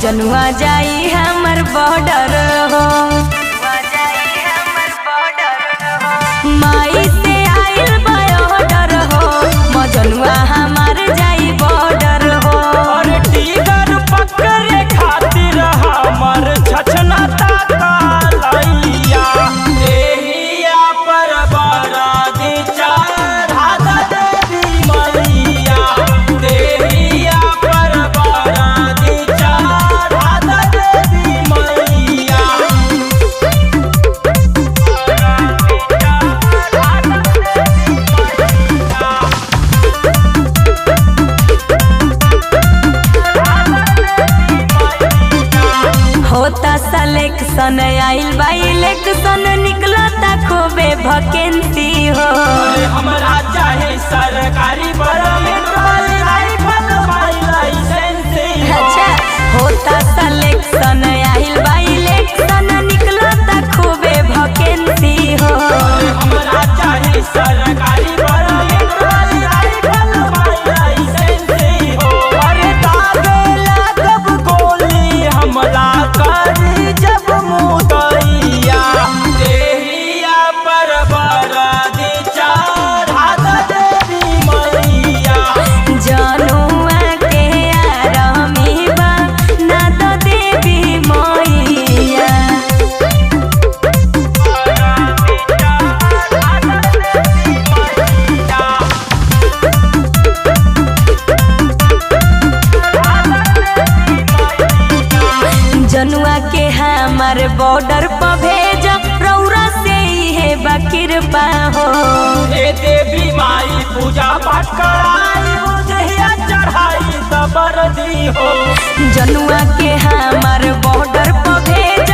मजनुआ जाई हमर बॉर्डर हो। माई से आइल बॉर्डर हो, मजनुआ हमार जाई बॉर्डर हो। और टीगर पकड़े खातिर हमर छछनाता कालैया देहिया पर बरदी चढ़ा देवी मैया। देहिया पर बरदी चढ़ा देवी मैया। होता सलेक्शन आइल बा इलेक्शन, निकलता खूबे वैकेंसी हो। हमरा चाहे सरकारी लाइसेंस। अच्छा होता सलेक्शन आइल बा इलेक्शन, निकलता खूबे वैकेंसी हो। हमरा चाहे सरकारी लाइसेंस हो। अरे दागे लागब गोली हमला करी जब मुदैया। देहिया पर बरदी चढ़ा देवी मैया। जनुआ के आरमी बा ना तो देवी मैया। जनुआ के हमार बॉर्डर पर भेज, रौरा से ही बकिरपा हो। हे देवी माई पूजा पाठ कराई बुझिया चढ़ाई तबर दी हो। जनुआ के हमार बॉर्डर पर भेज,